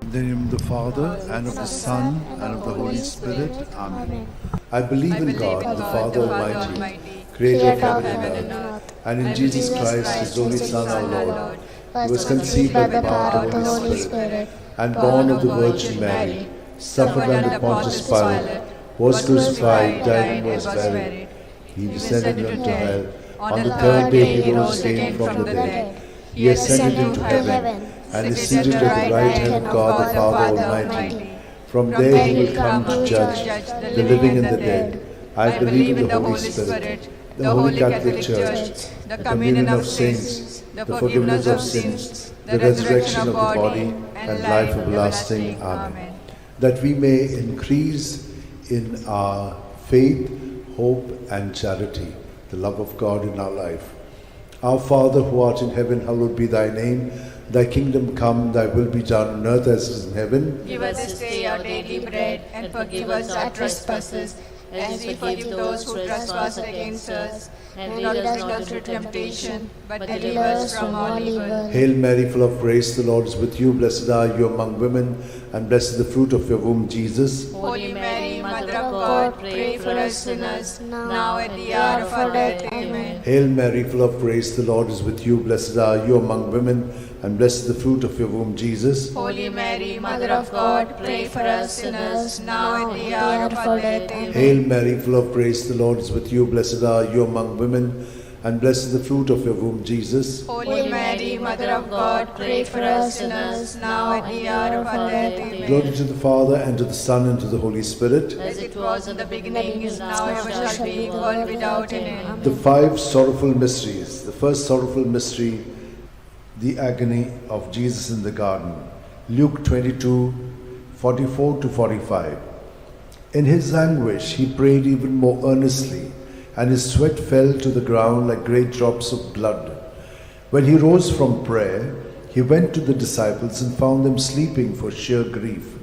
In the name of the Father, and of the Son, and of the Holy Spirit. Amen. I believe in God, the Father Almighty, creator of heaven and earth, and in Jesus Christ, his only Son, our Lord, who was conceived by the power of the Holy Spirit, and born of the Virgin Mary, suffered under Pontius Pilate, was crucified, died, and was buried. He descended into hell. On the third day he rose again from the dead. He ascended into heaven, and is seated at the right hand of God the Father Almighty. From there he will come to judge the living and the dead. I believe in the Holy Spirit, the Holy Catholic Church, the communion of saints, the forgiveness of sins, the resurrection of the body, and life everlasting. Amen. That we may increase in our faith, hope, and charity, the love of God in our life. Our Father who art in heaven, hallowed be thy name. Thy kingdom come, thy will be done on earth as it is in heaven. Give us this day our daily bread, and forgive us our trespasses, as we forgive those who trespass against us. And lead us not into temptation, but deliver us from all evil. Hail Mary, full of grace, the Lord is with you. Blessed are you among women, and blessed is the fruit of your womb, Jesus. Holy Mary, Mother of God, pray for us sinners, now at the hour of our death. Amen. Hail Mary, full of grace, the Lord is with you. Blessed are you among women, and blessed is the fruit of your womb, Jesus. Holy Mary, Mother of God, pray for us sinners, now at the hour of our death. Amen. Hail Mary, full of grace, the Lord is with you. Blessed are you among women, and blessed is the fruit of your womb, Jesus. Holy Mary, Mother of God, pray for us sinners, now at the hour of our death. Amen. Glory to the Father, and to the Son, and to the Holy Spirit. As it was in the beginning, is now, ever shall be, world without an end. The five sorrowful mysteries. The first sorrowful mystery, the agony of Jesus in the garden. Luke 22, 44 to 45. In his anguish, he prayed even more earnestly, and his sweat fell to the ground like great drops of blood. When he rose from prayer, he went to the disciples and found them sleeping for sheer grief.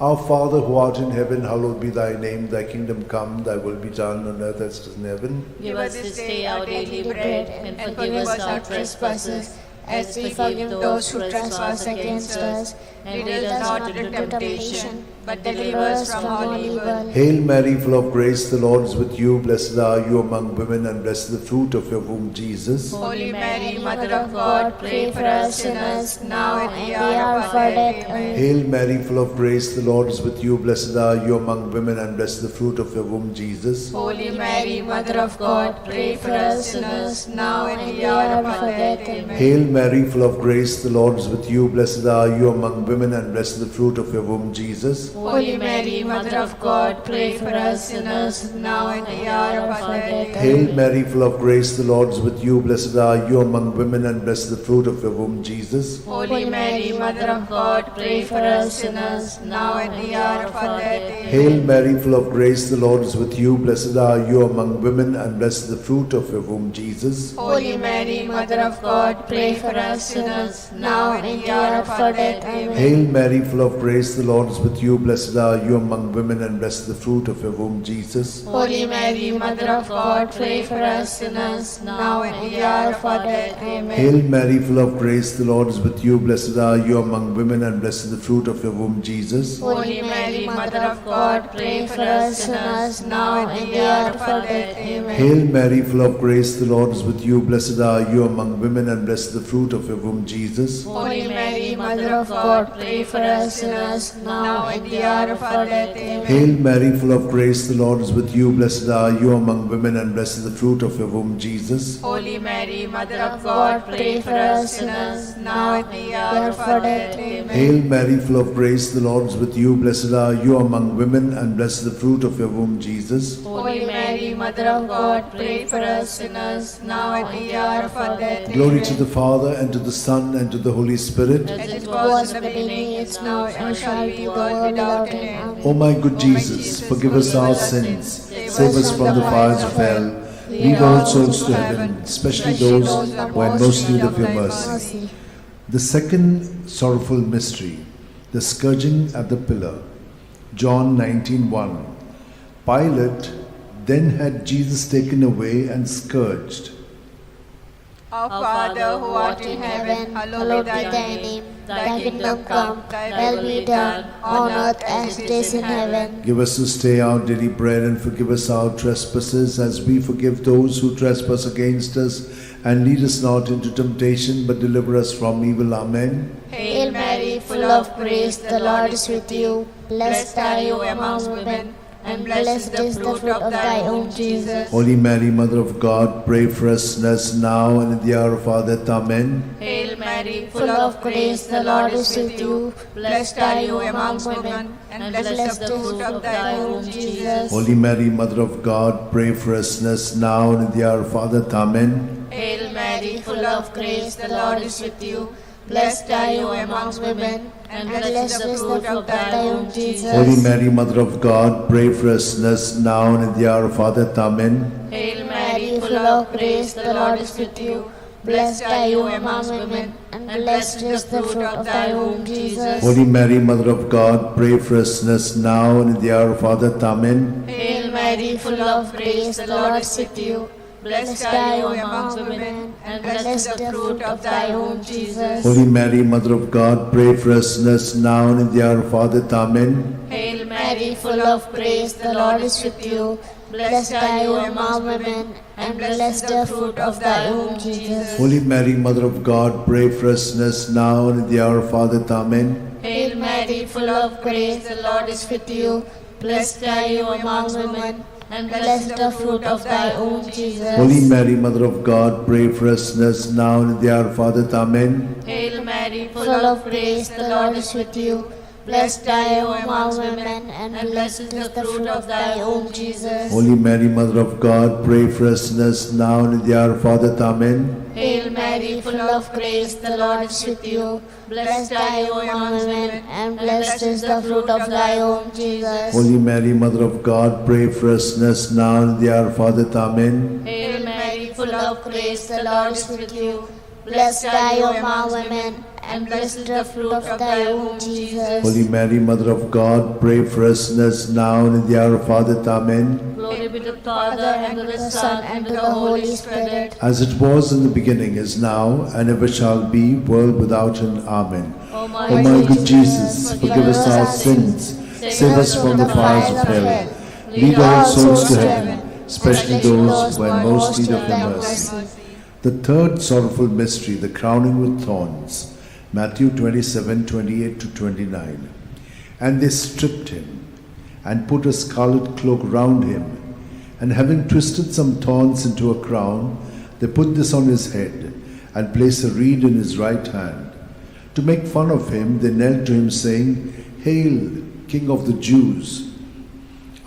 Our Father who art in heaven, hallowed be thy name. Thy kingdom come, thy will be done on earth as it is in heaven. Give us this day our daily bread, and forgive us our trespasses, as we forgive those who trespass against us. And lead us not into temptation, but deliver us from all evil. Hail Mary, full of grace, the Lord is with you. Blessed are you among women, and blessed is the fruit of your womb, Jesus. Holy Mary, Mother of God, pray for us sinners, now at the hour of our death. Amen. Hail Mary, full of grace, the Lord is with you. Blessed are you among women, and blessed is the fruit of your womb, Jesus. Holy Mary, Mother of God, pray for us sinners, now at the hour of our death. Amen. Hail Mary, full of grace, the Lord is with you. Blessed are you among women, and blessed is the fruit of your womb, Jesus. Holy Mary, Mother of God, pray for us sinners, now at the hour of our death. Hail Mary, full of grace, the Lord is with you. Blessed are you among women, and blessed is the fruit of your womb, Jesus. Holy Mary, Mother of God, pray for us sinners, now at the hour of our death. Hail Mary, full of grace, the Lord is with you. Blessed are you among women, and blessed is the fruit of your womb, Jesus. Holy Mary, Mother of God, pray for us sinners, now at the hour of our death. Amen. Hail Mary, full of grace, the Lord is with you. Blessed are you among women, and blessed is the fruit of your womb, Jesus. Holy Mary, Mother of God, pray for us sinners, now at the hour of our death. Amen. Hail Mary, full of grace, the Lord is with you. Blessed are you among women, and blessed is the fruit of your womb, Jesus. Holy Mary, Mother of God, pray for us sinners, now at the hour of our death. Amen. Hail Mary, full of grace, the Lord is with you. Blessed are you among women, and blessed is the fruit of your womb, Jesus. Holy Mary, Mother of God, pray for us sinners, now at the hour of our death. Amen. Hail Mary, full of grace, the Lord is with you. Blessed are you among women, and blessed is the fruit of your womb, Jesus. Holy Mary, Mother of God, pray for us sinners, now at the hour of our death. Amen. Hail Mary, full of grace, the Lord is with you. Blessed are you among women, and blessed is the fruit of your womb, Jesus. Holy Mary, Mother of God, pray for us sinners, now at the hour of our death. Glory to the Father, and to the Son, and to the Holy Spirit. As it was in the beginning, is now, and shall be, world without an end. O my good Jesus, forgive us our sins, save us from the fires of hell, lead all souls to heaven, especially those who are in most need of your mercy. The second sorrowful mystery, the scourging at the pillar. John 19:1. Pilate then had Jesus taken away and scourged. Our Father who art in heaven, hallowed be thy name. Thy kingdom come, thy will be done, on earth as it is in heaven. Give us this day our daily bread, and forgive us our trespasses, as we forgive those who trespass against us. And lead us not into temptation, but deliver us from evil. Amen. Hail Mary, full of grace, the Lord is with you. Blessed are you among women, and blessed is the fruit of thy womb, Jesus. Holy Mary, Mother of God, pray for us sinners now and at the hour of our death. Amen. Hail Mary, full of grace, the Lord is with you. Blessed are you among women, and blessed is the fruit of thy womb, Jesus. Holy Mary, Mother of God, pray for us sinners now and at the hour of our death. Amen. Hail Mary, full of grace, the Lord is with you. Blessed are you among women, and blessed is the fruit of thy womb, Jesus. Holy Mary, Mother of God, pray for us sinners now and at the hour of our death. Amen. Hail Mary, full of grace, the Lord is with you. Blessed are you among women, and blessed is the fruit of thy womb, Jesus. Holy Mary, Mother of God, pray for us sinners now and at the hour of our death. Amen. Hail Mary, full of grace, the Lord is with you. Blessed are you among women, and blessed is the fruit of thy womb, Jesus. Holy Mary, Mother of God, pray for us sinners now and at the hour of our death. Amen. Hail Mary, full of grace, the Lord is with you. Blessed are you among women, and blessed is the fruit of thy womb, Jesus. Holy Mary, Mother of God, pray for us sinners now and at the hour of our death. Amen. Hail Mary, full of grace, the Lord is with you. Blessed are you among women, and blessed is the fruit of thy womb, Jesus. Holy Mary, Mother of God, pray for us sinners now and at the hour of our death. Amen. Hail Mary, full of grace, the Lord is with you. Blessed are you among women, and blessed is the fruit of thy womb, Jesus. Holy Mary, Mother of God, pray for us sinners now and at the hour of our death. Amen. Hail Mary, full of grace, the Lord is with you. Blessed are you among women, and blessed is the fruit of thy womb, Jesus. Holy Mary, Mother of God, pray for us sinners now and at the hour of our death. Amen. Hail Mary, full of grace, the Lord is with you. Blessed are you among women, and blessed is the fruit of thy womb, Jesus. Holy Mary, Mother of God, pray for us sinners now and at the hour of our death. Amen. Glory be to the Father, and to the Son, and to the Holy Spirit. As it was in the beginning, is now, and ever shall be, world without end. Amen. O my O my good Jesus, forgive us our sins, save us from the fires of hell, lead all souls to heaven, especially those who are in most need of your mercy. The third sorrowful mystery, the crowning with thorns. Matthew 27:28-29. And they stripped him, and put a scarlet cloak round him, and having twisted some thorns into a crown, they put this on his head, and placed a reed in his right hand. To make fun of him, they knelt to him, saying, Hail, King of the Jews!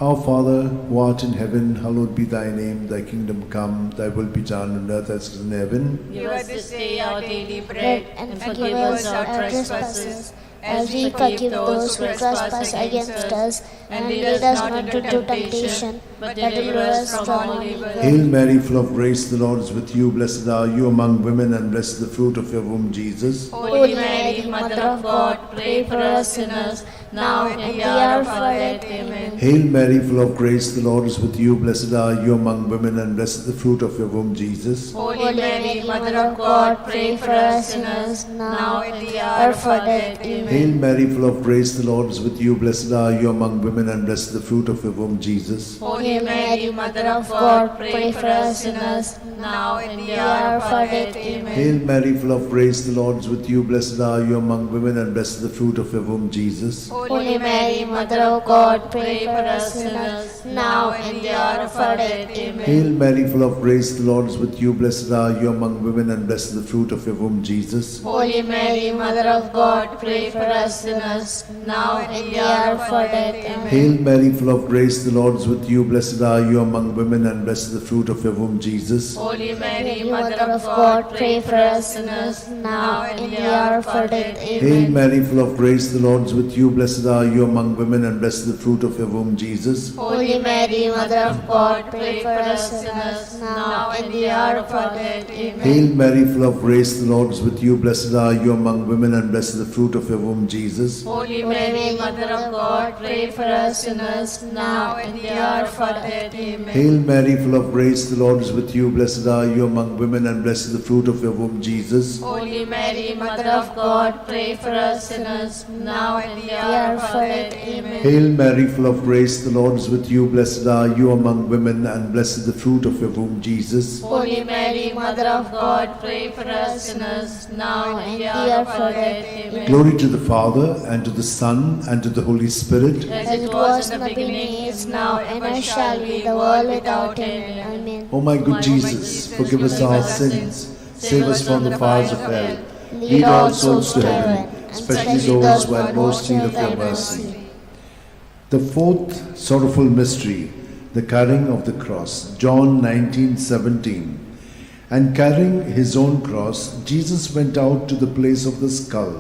Our Father, who art in heaven, hallowed be thy name. Thy kingdom come, thy will be done on earth as it is in heaven. Give us this day our daily bread, and forgive us our trespasses, as we forgive those who trespass against us. And lead us not into temptation, but deliver us from all evil. Hail Mary, full of grace, the Lord is with you. Blessed are you among women, and blessed is the fruit of your womb, Jesus. Holy Mary, Mother of God, pray for us sinners, now and at the hour of our death. Amen. Hail Mary, full of grace, the Lord is with you. Blessed are you among women, and blessed is the fruit of your womb, Jesus. Holy Mary, Mother of God, pray for us sinners, now and at the hour of our death. Amen. Hail Mary, full of grace, the Lord is with you. Blessed are you among women, and blessed is the fruit of your womb, Jesus. Holy Mary, Mother of God, pray for us sinners, now and at the hour of our death. Amen. Hail Mary, full of grace, the Lord is with you. Blessed are you among women, and blessed is the fruit of your womb, Jesus. Holy Mary, Mother of God, pray for us sinners, now and at the hour of our death. Amen. Hail Mary, full of grace, the Lord is with you. Blessed are you among women, and blessed is the fruit of your womb, Jesus. Holy Mary, Mother of God, pray for us sinners, now and at the hour of our death. Amen. Hail Mary, full of grace, the Lord is with you. Blessed are you among women, and blessed is the fruit of your womb, Jesus. Holy Mary, Mother of God, pray for us sinners, now and at the hour of our death. Hail Amen. Mary, full of grace, the Lord is with you. Blessed are you among women, and blessed is the fruit of your womb, Jesus. Holy Mary, Mother of God, pray for us sinners, now and at the hour of our death. Amen. Hail Mary, full of grace, the Lord is with you. Blessed are you among women, and blessed is the fruit of your womb, Jesus. Holy Mary, Mother of God, pray for us sinners, now and at the hour of our death. Amen. Hail Mary, full of grace, the Lord is with you. Blessed blessed are you among women, and blessed is the fruit of your womb, Jesus. Holy Mary, Mother of God, pray for us sinners, now and the hour of our death. Amen. Hail Mary, full of grace, the Lord is with you. Blessed are you among women, and blessed is the fruit of your womb, Jesus. Holy Mary, Mother of God, pray for us sinners, now and the hour of our death. Amen. Glory to the Father, and to the Son, and to the Holy Spirit. As it was in the beginning, is now, and ever shall be, the world without end. Amen. O my good Jesus, forgive us our sins, save us from the fires of hell, lead all souls to heaven, especially those who have most need of your mercy. The fourth sorrowful mystery, the carrying of the cross. John 19:17. And carrying his own cross, Jesus went out to the place of the skull,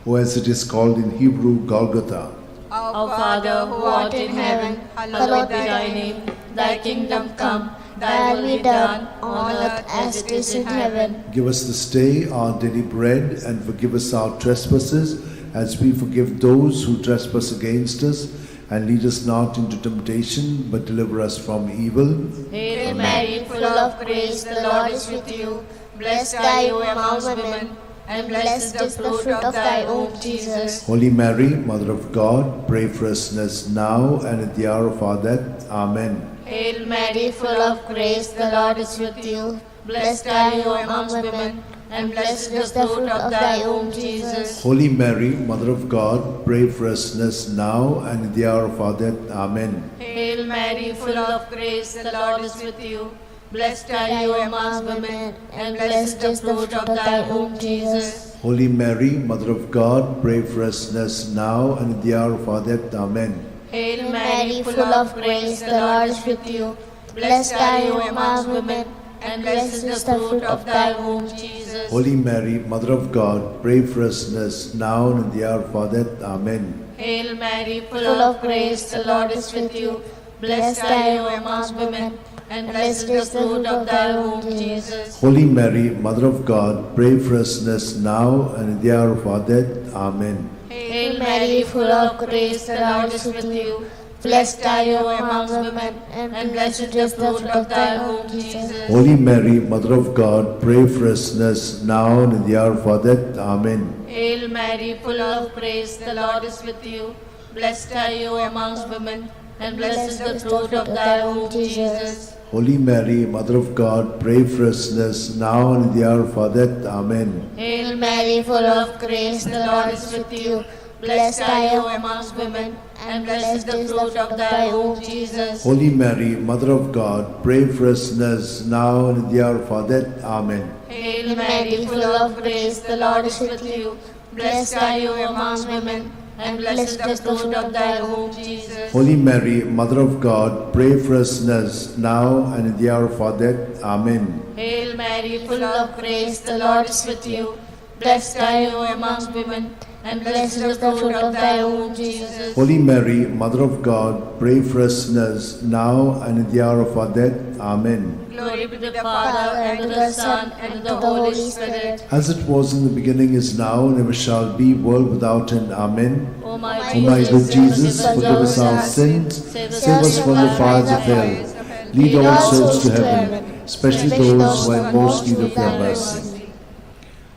or as it is called in Hebrew, Golgotha. Our Father, who art in heaven, hallowed be thy name. Thy kingdom come, thy will be done, on earth as it is in heaven. Give us this day our daily bread, and forgive us our trespasses, as we forgive those who trespass against us. And lead us not into temptation, but deliver us from evil. Hail Mary, full of grace, the Lord is with you. Blessed are you among women, and blessed is the fruit of thy womb, Jesus. Holy Mary, Mother of God, pray for us sinners now and at the hour of our death. Amen. Hail Mary, full of grace, the Lord is with you. Blessed are you among women, and blessed is the fruit of thy womb, Jesus. Holy Mary, Mother of God, pray for us sinners now and at the hour of our death. Amen. Hail Mary, full of grace, the Lord is with you. Blessed are you among women, and blessed is the fruit of thy womb, Jesus. Holy Mary, Mother of God, pray for us sinners now and at the hour of our death. Amen. Hail Mary, full of grace, the Lord is with you. Blessed are you among women, and blessed is the fruit of thy womb, Jesus. Holy Mary, Mother of God, pray for us sinners now and at the hour of our death. Amen. Hail Mary, full of grace, the Lord is with you. Blessed are you among women, and blessed is the fruit of thy womb, Jesus. Holy Mary, Mother of God, pray for us sinners now and at the hour of our death. Amen. Hail Mary, full of grace, the Lord is with you. Blessed are you among women, and blessed is the fruit of thy womb, Jesus. Holy Mary, Mother of God, pray for us sinners now and at the hour of our death. Amen. Hail Mary, full of grace, the Lord is with you. Blessed are you amongst women, and blessed is the fruit of thy womb, Jesus. Holy Mary, Mother of God, pray for us sinners now and at the hour of our death. Amen. Hail Mary, full of grace, the Lord is with you. Blessed are you amongst women, and blessed is the fruit of thy womb, Jesus. Holy Mary, Mother of God, pray for us sinners now and at the hour of our death. Amen. Hail Mary, full of grace, the Lord is with you. Blessed are you amongst women, and blessed is the fruit of thy womb, Jesus. Holy Mary, Mother of God, pray for us sinners now and at the hour of our death. Amen. Hail Mary, full of grace, the Lord is with you. Blessed are you amongst women, and blessed is the fruit of thy womb, Jesus. Holy Mary, Mother of God, pray for us sinners now and at the hour of our death. Amen. Glory be to the Father, and to the Son, and to the Holy Spirit. As it was in the beginning, is now, and ever shall be, world without end. Amen. O my O my good Jesus, forgive us our sins, save us from the fires of hell, lead all souls to heaven, especially those who are in most need of your mercy.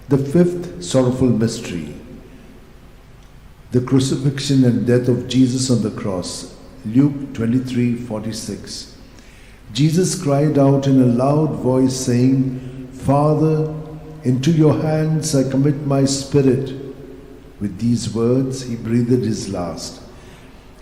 The fifth sorrowful mystery, the crucifixion and death of Jesus on the cross. Luke 23:46. Jesus cried out in a loud voice, saying, Father, into your hands I commit my spirit. With these words he breathed his last.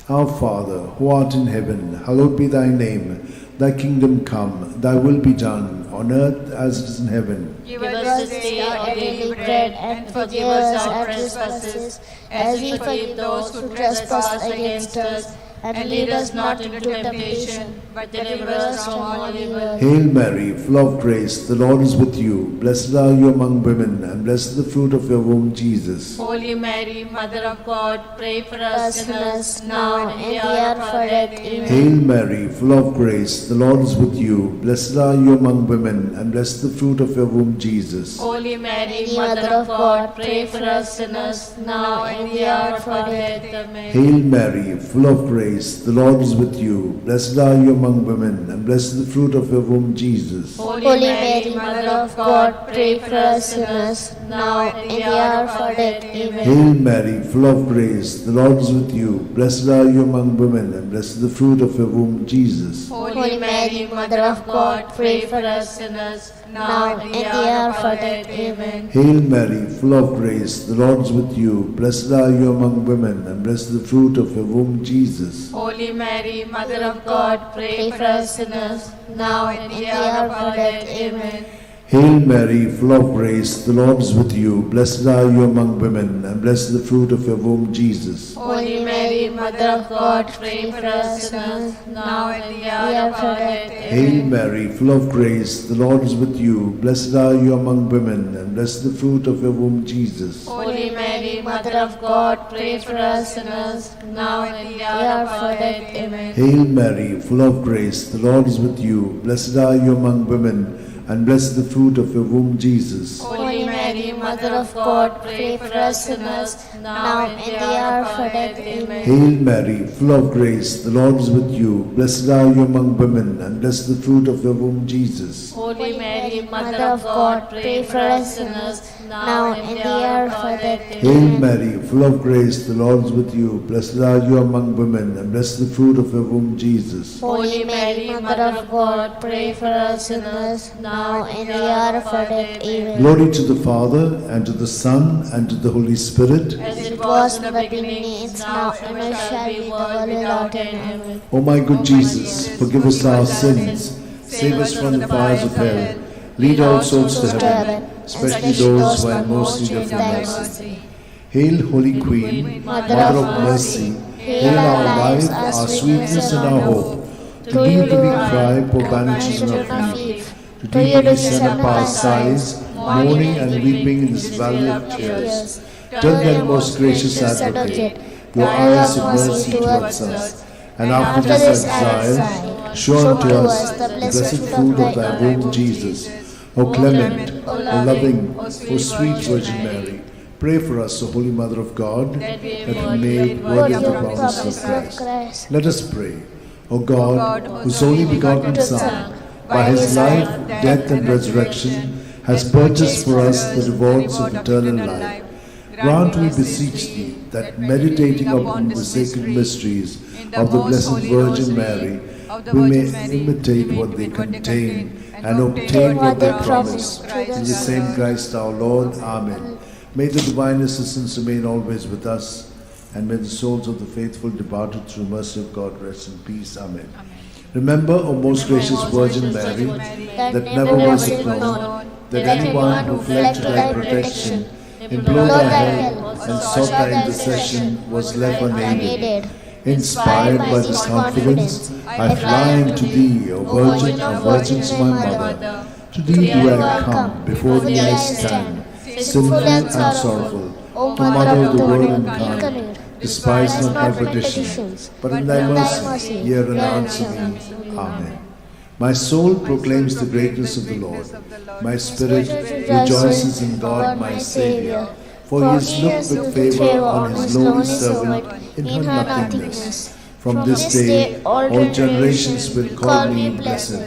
Our Father, who art in heaven, hallowed be thy name. Thy kingdom come, thy will be done, on earth as it is in heaven. Give us this day our daily bread, and forgive us our trespasses, as we forgive those who trespass against us. And lead us not into temptation, but deliver us from all evil. Hail Mary, full of grace, the Lord is with you. Blessed are you among women, and blessed is the fruit of your womb, Jesus. Holy Mary, Mother of God, pray for us sinners, now and in the hour of our death. Amen. Hail Mary, full of grace, the Lord is with you. Blessed are you among women, and blessed is the fruit of your womb, Jesus. Holy Mary, Mother of God, pray for us sinners, now and in the hour of our death. Amen. Hail Mary, full of grace, grace, the Lord is with you. Blessed are you among women, and blessed is the fruit of your womb, Jesus. Holy Mary, Mother of God, pray for us sinners, now and in the hour of our death. Amen. Hail Mary, full of grace, the Lord is with you. Blessed are you among women, and blessed is the fruit of your womb, Jesus. Holy Mary, Mother of God, pray for us sinners, now and in the hour of our death. Amen. Hail Mary, full of grace, the Lord is with you. Blessed are you among women, and blessed is the fruit of your womb, Jesus. Holy Mary, Mother of God, pray for us sinners, now and in the hour of our death. Amen. Hail Mary, full of grace, the Lord is with you. Blessed are you among women, and blessed is the fruit of your womb, Jesus. Holy Mary, Mother of God, pray for us sinners, now and in the hour of our death. Hail Mary, full of grace, the Lord is with you. Blessed are you among women, and blessed is the fruit of your womb, Jesus. Holy Mary, Mother of God, pray for us sinners, now and in the hour of our death. Amen. Hail Mary, full of grace, the Lord is with you. Blessed are you among women, and blessed is the fruit of your womb, Jesus. Holy Mary, Mother of God, pray for us sinners, now and in the hour of our death. Amen. Hail Mary, full of grace, the Lord is with you. Blessed are you among women, and blessed is the fruit of your womb, Jesus. Holy Mary, Mother of God, pray for us sinners, now and in the hour of our death. Hail Mary, full of grace, the Lord is with you. Blessed are you among women, and blessed is the fruit of your womb, Jesus. Holy Mary, Mother of God, pray for us sinners, now and in the hour of our death. Amen. Glory to the Father, and to the Son, and to the Holy Spirit. As it was in the beginning, is now, and ever shall be, the world without end. Amen. O my good Jesus, forgive us our sins, save us from the fires of hell, lead all souls to heaven, especially those who are in most need of your mercy. Hail, Holy Queen, Mother of mercy, hail our life, our sweetness, and our hope. To thee do we cry, poor banished children of Eve. To thee do we send up our sighs, mourning and weeping in this valley of tears. Turn then, most gracious Advocate, your eyes of mercy towards us, and after this exile, show unto us the blessed fruit of thy womb, Jesus. O clement, O loving, O sweet Virgin Mary, pray for us, O Holy Mother of God, that we may be worthy of the promise of Christ. Let us pray. O God, whose only begotten Son, by his life, death, and resurrection, has purchased for us the rewards of eternal life, grant, we beseech thee, that meditating upon the sacred mysteries of the Blessed Virgin Mary, we may imitate what they contain and obtain what they promise. Through the same Christ our Lord. Amen. May the divine assistance remain always with us, and may the souls of the faithful departed through mercy of God rest in peace. Amen. Remember, O most gracious Virgin Mary, that never was it known that anyone who fled to thy protection, implored thy help, and sought thy intercession was left unaided. Inspired by this confidence, I fly unto thee, O Virgin of Virgins, my Mother. To thee do I come, before thee I stand, sinful and sorrowful. O Mother of the Word incarnate, despise not my petitions, but in thy mercy hear and answer me. Amen. My soul proclaims the greatness of the Lord. My spirit rejoices in God my Saviour, for he has looked with favour on his lowly servant in her nothingness. From this day all generations will call me blessed,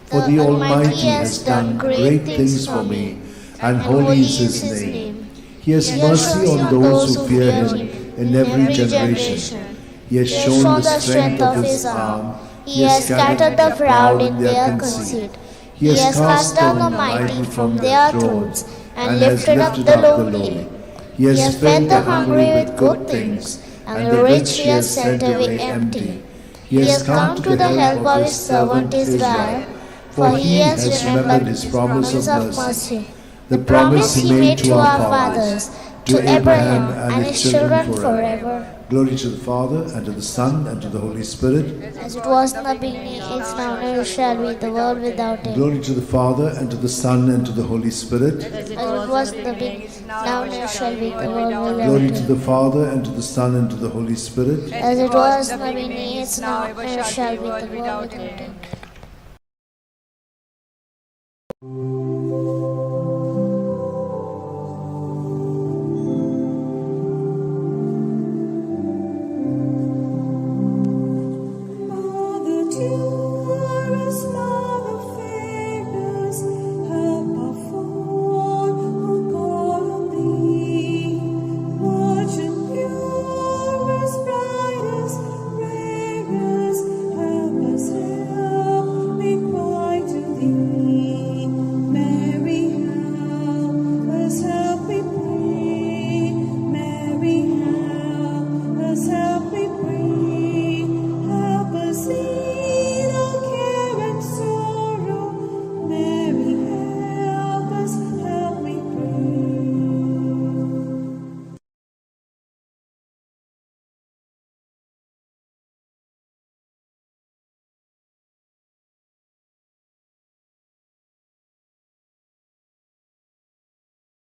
for the Almighty has done great things for me, and holy is his name. He has mercy on those who fear him in every generation. He has shown the strength of his arm. He has scattered the proud in their conceit. He has cast down the mighty from their thrones, and lifted up the lowly. He has fed the hungry with good things, and the rich he has sent away empty. He has come to the help of his servant Israel, for he has remembered his promise of mercy, the promise he made to our fathers, to Abraham and his children forever. Glory to the Father, and to the Son, and to the Holy Spirit. As it was in the beginning, is now, and ever shall be, the world without end. Glory to the Father, and to the Son, and to the Holy Spirit. As it was in the beginning, now, and ever shall be, the world without Glory end. to the Father, and to the Son, and to the Holy Spirit. As it was in the beginning, is now, and ever shall be, the world without end.